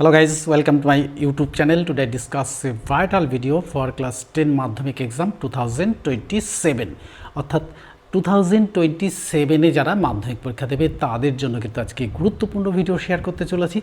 Hello guys, welcome to my YouTube channel. Today I discuss a vital video for class 10 মাধ্যমিক exam 2027 অর্থাৎ 2027 এ যারা মাধ্যমিক পরীক্ষা দেবে তাদের জন্য কিন্তু আজকে গুরুত্বপূর্ণ ভিডিও শেয়ার করতে চলেছি।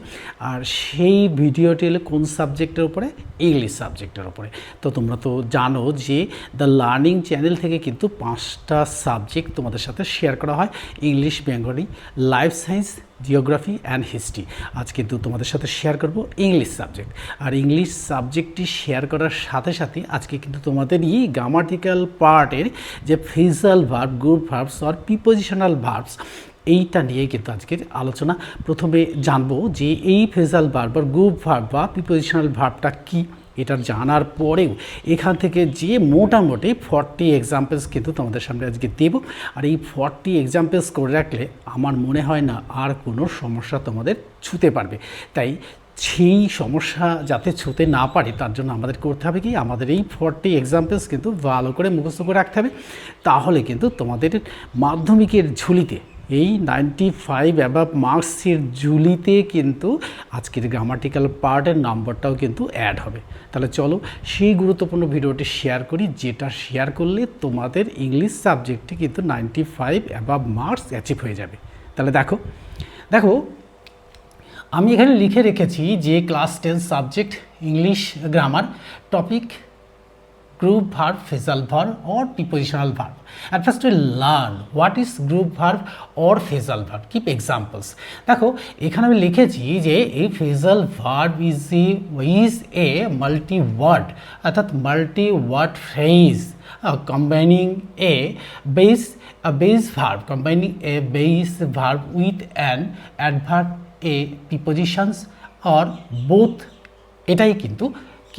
আর সেই ভিডিওটি হলো কোন সাবজেক্টের উপরে? ইংলিশ সাবজেক্টের উপরে। তো তোমরা তো জানো যে দ্য লার্নিং চ্যানেল থেকে কিন্তু 5টা সাবজেক্ট তোমাদের সাথে শেয়ার করা হয়, English, Bengali, life science, geography and history. আজ কিন্তু তোমাদের সাথে শেয়ার করব ইংলিশ সাবজেক্ট। আর ইংলিশ সাবজেক্টটি শেয়ার করার সাথে সাথে আজকে কিন্তু তোমাদের এই গ্রামাটিক্যাল পার্টের যে phrasal verb, group verbs are prepositional verbs, এইটা নিয়ে কিন্তু আজকের আলোচনা। প্রথমে জানবো যে এই ফ্রেজাল ভার্ব বা গ্রুপ ভার্ব বা প্রিপোজিশনাল ভার্বটা কী। এটা জানার পরেও এখান থেকে যে মোটামুটি 40 এক্সাম্পলস কিন্তু তোমাদের সামনে আজকে দেব। আর এই 40 এক্সাম্পলস করে রাখলে আমার মনে হয় না আর কোনো সমস্যা তোমাদের ছুঁতে পারবে। তাই সেই সমস্যা যাতে ছুঁতে না পারে তার জন্য আমাদের করতে হবে কি, আমাদের এই 40 এক্সাম্পলস কিন্তু ভালো করে মুখস্থ করে রাখতে হবে। তাহলে কিন্তু তোমাদের মাধ্যমিকের ঝুলিতে এই 95 অ্যাবাভ মার্কসের ঝুলিতে কিন্তু আজকের গ্রামাটিক্যাল পার্টের নাম্বারটাও কিন্তু অ্যাড হবে। তাহলে চলো সেই গুরুত্বপূর্ণ ভিডিওটি শেয়ার করি, যেটা শেয়ার করলে তোমাদের ইংলিশ সাবজেক্টে কিন্তু 95 অ্যাবাভ মার্কস অ্যাচিভ হয়ে যাবে। তাহলে দেখো আমি এখানে লিখে রেখেছি যে class 10 subject English grammar, topic group verb, phrasal verb or prepositional verb. And first we learn what is group verb or phrasal verb. Keep examples. দেখো এখানে আমি লিখেছি যে এই phrasal verb is a multi word অর্থাৎ multi word phrase combining a base verb with an adverb, a prepositions or both। এটাই কিন্তু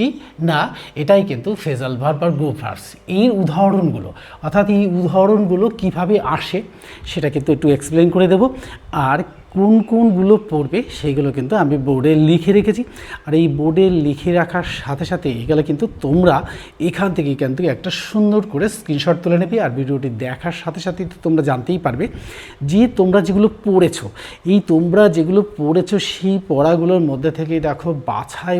কি না, এটাই কিন্তু ফ্রেজাল ভার্ব আর গ্রুপ ভার্বস। এই উদাহরণগুলো অর্থাৎ এই উদাহরণগুলো কিভাবে আসে সেটা কিন্তু একটু এক্সপ্লেন করে দেব। আর কোনগুলো পড়বে সেইগুলো কিন্তু আমি বোর্ডে লিখে রেখেছি। আর এই বোর্ডে লিখে রাখার সাথে সাথে এগুলো কিন্তু তোমরা এখান থেকে কিন্তু একটা সুন্দর করে স্ক্রিনশট তুলে নেবে। আর ভিডিওটি দেখার সাথে সাথে তোমরা জানতেই পারবে যে তোমরা যেগুলো পড়েছো, সেই পড়াগুলোর মধ্যে থেকে দেখো বাছাই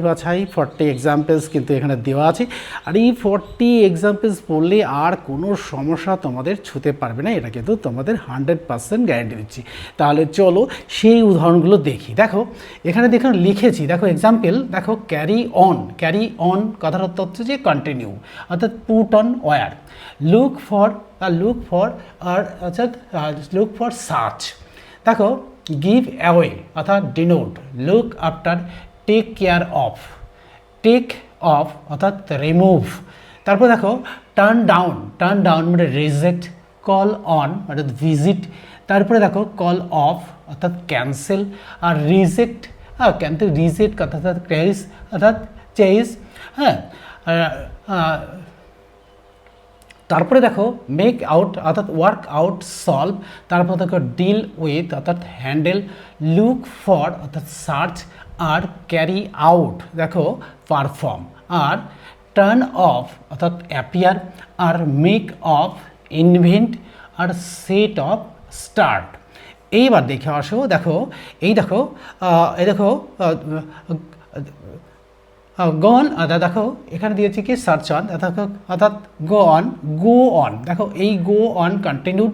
40 এক্সাম্পলস কিন্তু এখানে দেওয়া আছে। আর এই 40 এক্সাম্পলস পড়লে আর কোনো সমস্যা তোমাদের ছুঁতে পারবে না, এটা কিন্তু তোমাদের 100% গ্যারান্টি দিচ্ছি। তাহলে চলো সেই উদাহরণগুলো দেখি। দেখো এখানে লিখেছি, দেখো এক্সাম্পল, দেখো ক্যারি অন কথার অর্থ হচ্ছে যে কন্টিনিউ, অর্থাৎ put on wear, look for search. দেখো গিভ অ্যাওয়ে অর্থাৎ denote, look after, take care of অর্থাৎ রিমুভ। তারপর দেখো টার্ন ডাউন মানে রিজেক্ট, কল অন অর্থাৎ ভিজিট। তারপরে দেখো কল অফ অর্থাৎ ক্যান্সেল, আর রিজেক্ট অর্থাৎ চেস। হ্যাঁ, তারপরে দেখো মেক আউট অর্থাৎ ওয়ার্ক আউট, সলভ। তারপর দেখো ডিল উইথ অর্থাৎ হ্যান্ডেল, লুক ফর অর্থাৎ সার্চ, আর ক্যারি আউট দেখো পারফর্ম, আর টার্ন অফ অর্থাৎ অ্যাপিয়ার, আর মেক অফ ইনভেন্ট, আর সেট অফ স্টার্ট। এইবার দেখে আসো, দেখো গো অন, দেখো এখানে দিয়েছি কি সার্চ অন অর্থাৎ গো অন। দেখো এই গো অন কন্টিনিউড,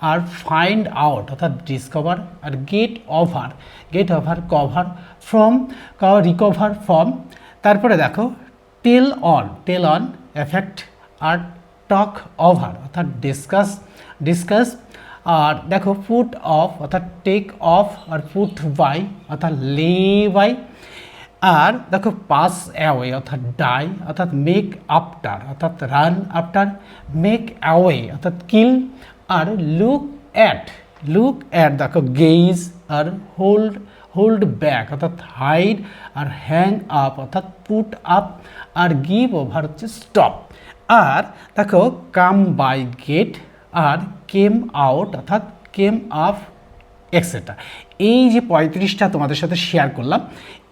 আর ফাইন্ড আউট অর্থাৎ ডিসকভার, আর get over cover from, recover from. তারপরে দেখো টেল অন এফেক্ট, আর টক ওভার অর্থাৎ ডিসকাস। আর দেখো পুট অফ অর্থাৎ টেক অফ, আর পুট বাই অর্থাৎ লে বাই। আর দেখো পাস অ্যাওয়ে অর্থাৎ ডাই, অর্থাৎ মেক আফটার অর্থাৎ রান আফটার, মেক অ্যাওয়ে অর্থাৎ কিল, আর লুক অ্যাট দেখো গেইজ, আর হোল্ড ব্যাক অর্থাৎ হাইড, আর হ্যাং আপ অর্থাৎ পুট আপ, আর গিভ ওভার হচ্ছে স্টপ। আর দেখো কাম বাই গেট, আর কেম আউট অর্থাৎ কেম আপ এক্সেট্রা। এই যে 35টা তোমাদের সাথে শেয়ার করলাম,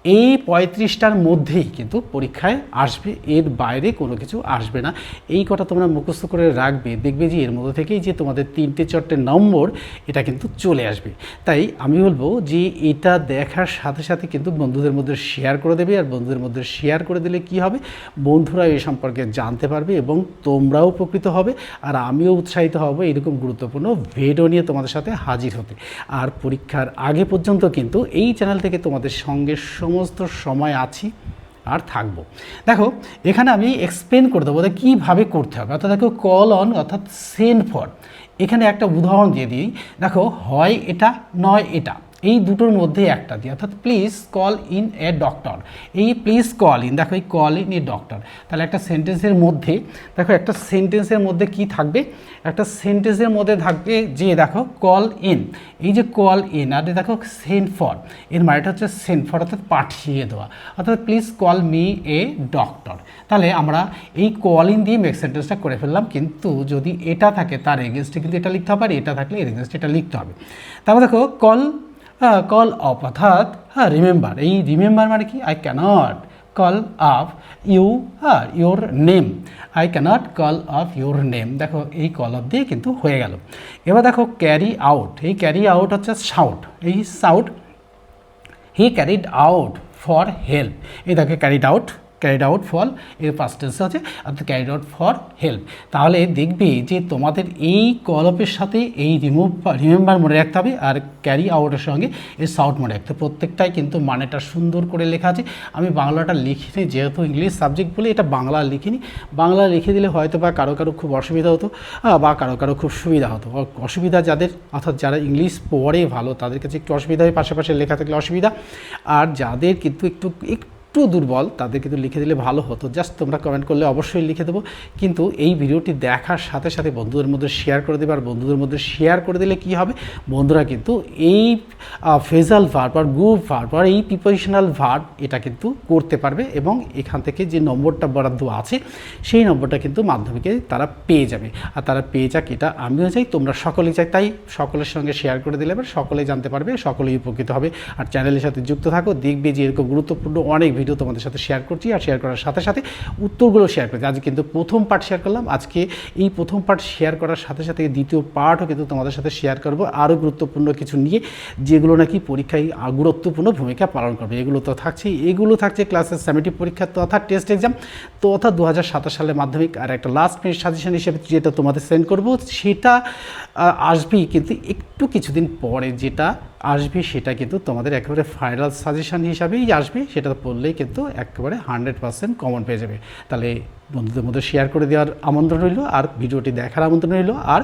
এই 35টার মধ্যেই কিন্তু পরীক্ষায় আসবে, এর বাইরে কোনো কিছু আসবে না। এই কথা তোমরা মুখস্থ করে রাখবে, দেখবে যে এর মধ্যে থেকেই যে তোমাদের 3-4টে নম্বর এটা কিন্তু চলে আসবে। তাই আমি বলবো যে এটা দেখার সাথে সাথে কিন্তু বন্ধুদের মধ্যে শেয়ার করে দেবে, আর বন্ধুদের মধ্যে শেয়ার করে দিলে কি হবে, বন্ধুরা এই সম্পর্কে জানতে পারবে এবং তোমরাও উপকৃত হবে, আর আমিও উৎসাহিত হব এরকম গুরুত্বপূর্ণ ভিডিও নিয়ে তোমাদের সাথে হাজির হতে। আর পরীক্ষার আগে পর্যন্ত কিন্তু এই চ্যানেল থেকে তোমাদের সঙ্গে সমস্ত সময় আছি আর থাকবো। দেখো এখানে আমি এক্সপ্লেন করে দেবো কীভাবে করতে হবে। অর্থাৎ দেখো কল অন অর্থাৎ সেন্ড ফর, এখানে একটা উদাহরণ দিয়ে দিই। দেখো হয় এটা নয় এটা, এই দুটোর মধ্যে একটা দিই, অর্থাৎ please call in a doctor. এই প্লিজ কল ইন, দেখো এই কল ইন এ ডক্টর, তাহলে একটা সেন্টেন্সের মধ্যে দেখো একটা সেন্টেন্সের মধ্যে কি থাকবে, একটা সেন্টেন্সের মধ্যে থাকবে যে দেখো কল ইন, এই যে কল ইন, আর দেখো সেন্ড ফর, এর মানেটা হচ্ছে সেন্ড ফর অর্থাৎ পাঠিয়ে দেওয়া, অর্থাৎ please call me a doctor. তাহলে আমরা এই কল ইন দিয়ে মেক সেন্টেন্সটা করে ফেললাম, কিন্তু যদি এটা থাকে তার এগেনস্টে কিন্তু এটা লিখতে হবে, আর এটা থাকলে এর এগেনস্টে এটা লিখতে হবে। তারপর দেখো কল অফ, অর্থাৎ রিমেম্বার, এই রিমেম্বার মানে কি, I can't call off your name, I can't call off your name. দেখো এই কল অফ দিয়ে কিন্তু হয়ে গেল। এবার দেখো ক্যারি আউট, এই ক্যারি আউট হচ্ছে শাউট, এই shout, he carried out for help, এই দেখো ক্যারিড আউট ফর এর পাস্ট টেন্সে আছে, অর্থাৎ ক্যারিড আউট ফর হেল্প। তাহলে দেখবে যে তোমাদের এই কল অফের সাথে এই রিমেম্বার মনে রাখতে হবে, আর ক্যারি আউটের সঙ্গে এই শাউট মনে রাখতে হবে। প্রত্যেকটাই কিন্তু মানেটা সুন্দর করে লেখা আছে। আমি বাংলাটা লিখিনি, যেহেতু ইংলিশ সাবজেক্ট বলে এটা বাংলা লিখিনি। বাংলা লিখে দিলে হয়তো বা কারো খুব অসুবিধা হতো, বা কারো খুব সুবিধা হতো। অসুবিধা যাদের, অর্থাৎ যারা ইংলিশ পড়ে ভালো তাদের কাছে একটু অসুবিধা হয়, পাশাপাশি লেখা থাকলে অসুবিধা, আর যাদের কিন্তু একটু দুর্বল তাদের কিন্তু লিখে দিলে ভালো হতো। জাস্ট তোমরা কমেন্ট করলে অবশ্যই লিখে দেবো, কিন্তু এই ভিডিওটি দেখার সাথে সাথে বন্ধুদের মধ্যে শেয়ার করে দেবে। আর বন্ধুদের মধ্যে শেয়ার করে দিলে কি হবে, বন্ধুরা কিন্তু এই ফ্রেজাল ভার্ব আর গুড ভার্ব আর এই প্রিপোজিশনাল ভার্ব এটা কিন্তু করতে পারবে, এবং এখান থেকে যে নম্বরটা বরাদ্দ আছে সেই নম্বরটা কিন্তু মাধ্যমিকে তারা পেয়ে যাবে। আর তারা পেয়ে যাক এটা আমিও চাই, তোমরা সকলেই চাই। তাই সকলের সঙ্গে শেয়ার করে দিলে এবার সকলেই জানতে পারবে, সকলেই উপকৃত হবে। আর চ্যানেলের সাথে যুক্ত থাকো, দেখবে যে এরকম গুরুত্বপূর্ণ অনেক ভিডিও তোমাদের সাথে শেয়ার করছি, আর শেয়ার করার সাথে সাথে উত্তরগুলো শেয়ার করছি। আজ কিন্তু প্রথম পার্ট শেয়ার করলাম, আজকে এই প্রথম পার্ট শেয়ার করার সাথে সাথে দ্বিতীয় পার্টও কিন্তু তোমাদের সাথে শেয়ার করব, আরও গুরুত্বপূর্ণ কিছু নিয়ে, যেগুলো নাকি পরীক্ষায় গুরুত্বপূর্ণ ভূমিকা পালন করবে। এগুলো তো থাকছেই, এগুলো থাকছে ক্লাসের সামেটিভ পরীক্ষা তথা টেস্ট এক্সাম তথা 2027 সালে মাধ্যমিক। আর একটা লাস্ট মিনিট সাজেশন হিসেবে যেটা তোমাদের সেন্ড করব সেটা আসবেই, কিন্তু একটু কিছুদিন পরে যেটা আসবে সেটা কিন্তু তোমাদের একেবারে ফাইনাল সাজেশন হিসাবেই আসবে, সেটা পড়লেই কিন্তু একেবারে 100% কমন পেয়ে যাবে। তাহলে বন্ধুদের মধ্যে শেয়ার করে দেওয়ার আমন্ত্রণ রইল, আর ভিডিওটি দেখার আমন্ত্রণ রইল। আর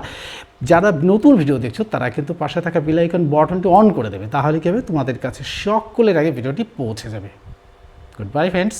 যারা নতুন ভিডিও দেখছো তারা কিন্তু পাশে থাকা বেল আইকন বাটনটি অন করে দেবে, তাহলে কি হবে, তোমাদের কাছে সকলের আগে ভিডিওটি পৌঁছে যাবে। Good bye friends.